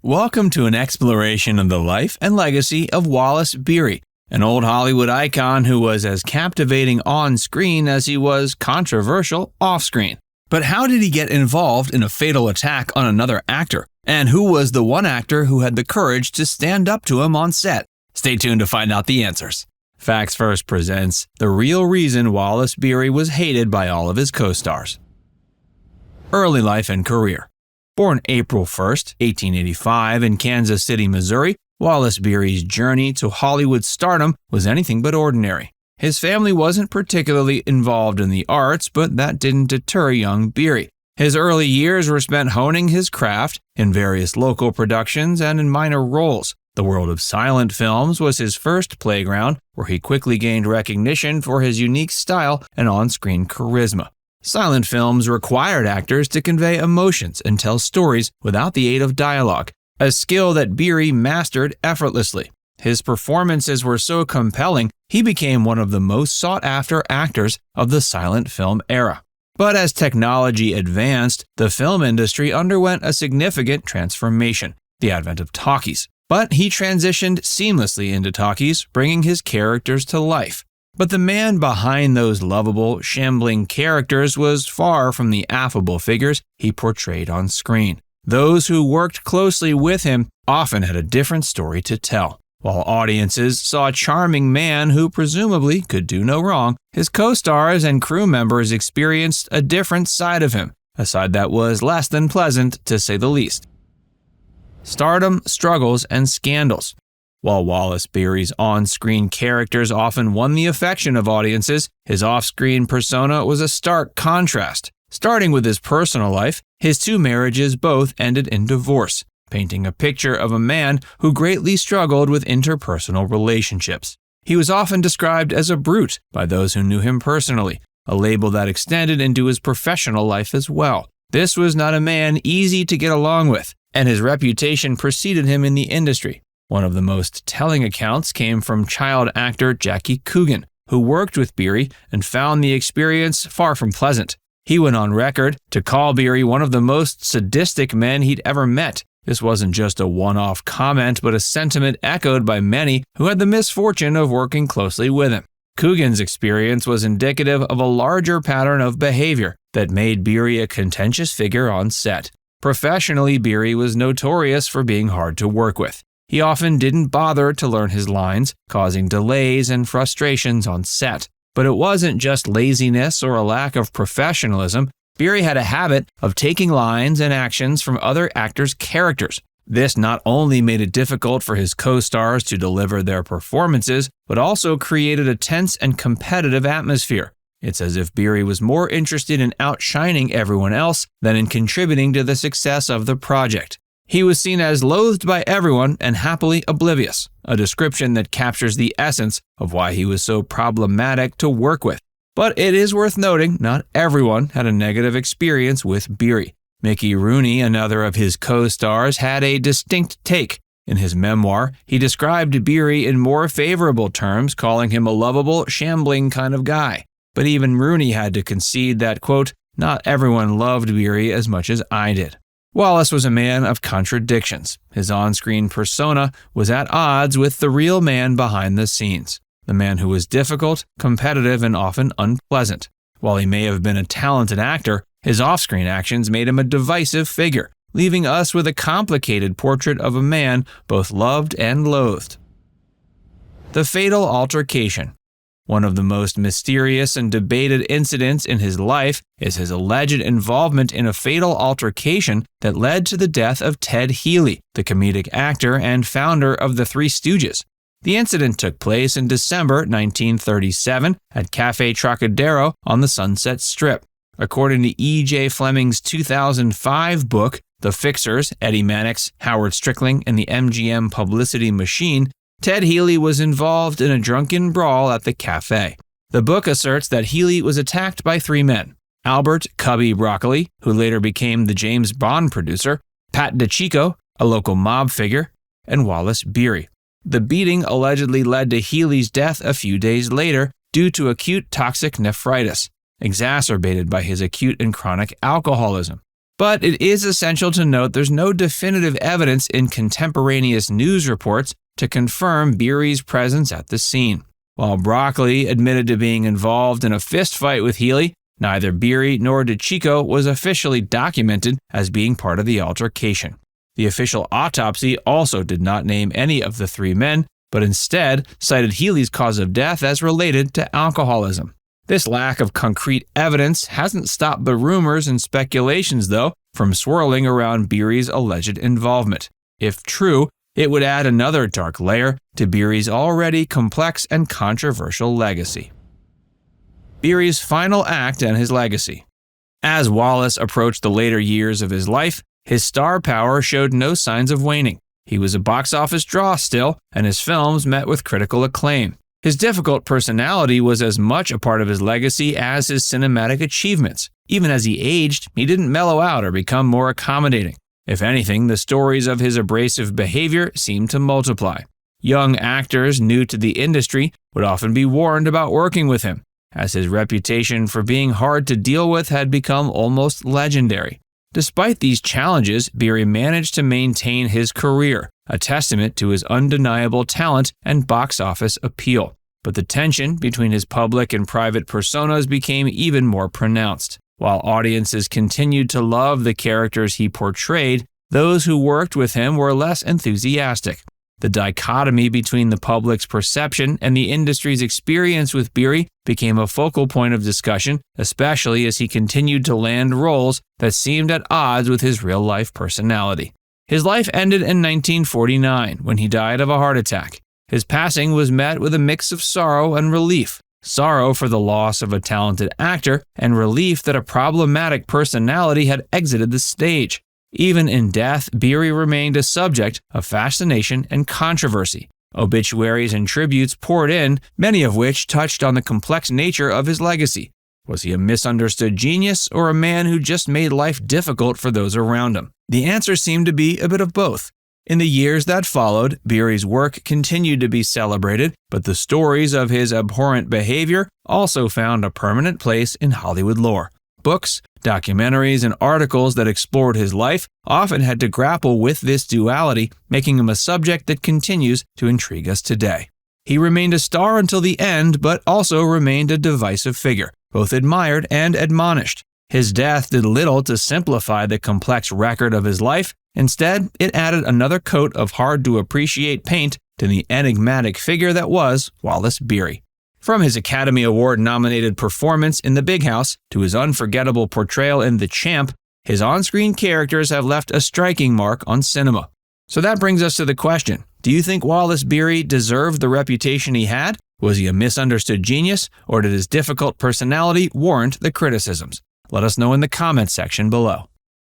Welcome to an exploration of the life and legacy of Wallace Beery, an old Hollywood icon who was as captivating on-screen as he was controversial off-screen. But how did he get involved in a fatal attack on another actor? And who was the one actor who had the courage to stand up to him on set? Stay tuned to find out the answers. Facts First presents the real reason Wallace Beery was hated by all of his co-stars. Early life and career. Born April 1, 1885 in Kansas City, Missouri, Wallace Beery's journey to Hollywood stardom was anything but ordinary. His family wasn't particularly involved in the arts, but that didn't deter young Beery. His early years were spent honing his craft in various local productions and in minor roles. The world of silent films was his first playground, where he quickly gained recognition for his unique style and on-screen charisma. Silent films required actors to convey emotions and tell stories without the aid of dialogue, a skill that Beery mastered effortlessly. His performances were so compelling, he became one of the most sought-after actors of the silent film era. But as technology advanced, the film industry underwent a significant transformation, the advent of talkies. But he transitioned seamlessly into talkies, bringing his characters to life. But the man behind those lovable, shambling characters was far from the affable figures he portrayed on screen. Those who worked closely with him often had a different story to tell. While audiences saw a charming man who presumably could do no wrong, his co-stars and crew members experienced a different side of him, a side that was less than pleasant to say the least. Stardom, struggles, and scandals. While Wallace Beery's on-screen characters often won the affection of audiences, his off-screen persona was a stark contrast. Starting with his personal life, his two marriages both ended in divorce, painting a picture of a man who greatly struggled with interpersonal relationships. He was often described as a brute by those who knew him personally, a label that extended into his professional life as well. This was not a man easy to get along with, and his reputation preceded him in the industry. One of the most telling accounts came from child actor Jackie Coogan, who worked with Beery and found the experience far from pleasant. He went on record to call Beery one of the most sadistic men he'd ever met. This wasn't just a one-off comment, but a sentiment echoed by many who had the misfortune of working closely with him. Coogan's experience was indicative of a larger pattern of behavior that made Beery a contentious figure on set. Professionally, Beery was notorious for being hard to work with. He often didn't bother to learn his lines, causing delays and frustrations on set. But it wasn't just laziness or a lack of professionalism. Beery had a habit of taking lines and actions from other actors' characters. This not only made it difficult for his co-stars to deliver their performances, but also created a tense and competitive atmosphere. It's as if Beery was more interested in outshining everyone else than in contributing to the success of the project. He was seen as loathed by everyone and happily oblivious, a description that captures the essence of why he was so problematic to work with. But it is worth noting not everyone had a negative experience with Beery. Mickey Rooney, another of his co-stars, had a distinct take. In his memoir, he described Beery in more favorable terms, calling him a lovable, shambling kind of guy. But even Rooney had to concede that, quote, "Not everyone loved Beery as much as I did." Wallace was a man of contradictions. His on-screen persona was at odds with the real man behind the scenes, the man who was difficult, competitive, and often unpleasant. While he may have been a talented actor, his off-screen actions made him a divisive figure, leaving us with a complicated portrait of a man both loved and loathed. The Fatal Altercation. One of the most mysterious and debated incidents in his life is his alleged involvement in a fatal altercation that led to the death of Ted Healy, the comedic actor and founder of the Three Stooges. The incident took place in December 1937 at Café Trocadero on the Sunset Strip. According to E.J. Fleming's 2005 book, The Fixers, Eddie Mannix, Howard Strickling, and the MGM Publicity Machine, Ted Healy was involved in a drunken brawl at the cafe. The book asserts that Healy was attacked by three men: Albert Cubby Broccoli, who later became the James Bond producer, Pat DeChico, a local mob figure, and Wallace Beery. The beating allegedly led to Healy's death a few days later due to acute toxic nephritis, exacerbated by his acute and chronic alcoholism. But it is essential to note there's no definitive evidence in contemporaneous news reports to confirm Beery's presence at the scene. While Broccoli admitted to being involved in a fistfight with Healy, neither Beery nor DeCicco was officially documented as being part of the altercation. The official autopsy also did not name any of the three men, but instead cited Healy's cause of death as related to alcoholism. This lack of concrete evidence hasn't stopped the rumors and speculations, though, from swirling around Beery's alleged involvement. If true, it would add another dark layer to Beery's already complex and controversial legacy. Beery's final act and his legacy. As Wallace approached the later years of his life, his star power showed no signs of waning. He was a box office draw still, and his films met with critical acclaim. His difficult personality was as much a part of his legacy as his cinematic achievements. Even as he aged, he didn't mellow out or become more accommodating. If anything, the stories of his abrasive behavior seemed to multiply. Young actors new to the industry would often be warned about working with him, as his reputation for being hard to deal with had become almost legendary. Despite these challenges, Beery managed to maintain his career, a testament to his undeniable talent and box office appeal. But the tension between his public and private personas became even more pronounced. While audiences continued to love the characters he portrayed, those who worked with him were less enthusiastic. The dichotomy between the public's perception and the industry's experience with Beery became a focal point of discussion, especially as he continued to land roles that seemed at odds with his real-life personality. His life ended in 1949 when he died of a heart attack. His passing was met with a mix of sorrow and relief. Sorrow for the loss of a talented actor, and relief that a problematic personality had exited the stage. Even in death, Beery remained a subject of fascination and controversy. Obituaries and tributes poured in, many of which touched on the complex nature of his legacy. Was he a misunderstood genius or a man who just made life difficult for those around him? The answer seemed to be a bit of both. In the years that followed, Beery's work continued to be celebrated, but the stories of his abhorrent behavior also found a permanent place in Hollywood lore. Books, documentaries, and articles that explored his life often had to grapple with this duality, making him a subject that continues to intrigue us today. He remained a star until the end, but also remained a divisive figure, both admired and admonished. His death did little to simplify the complex record of his life. Instead, it added another coat of hard-to-appreciate paint to the enigmatic figure that was Wallace Beery. From his Academy Award-nominated performance in The Big House to his unforgettable portrayal in The Champ, his on-screen characters have left a striking mark on cinema. So that brings us to the question, do you think Wallace Beery deserved the reputation he had? Was he a misunderstood genius, or did his difficult personality warrant the criticisms? Let us know in the comments section below.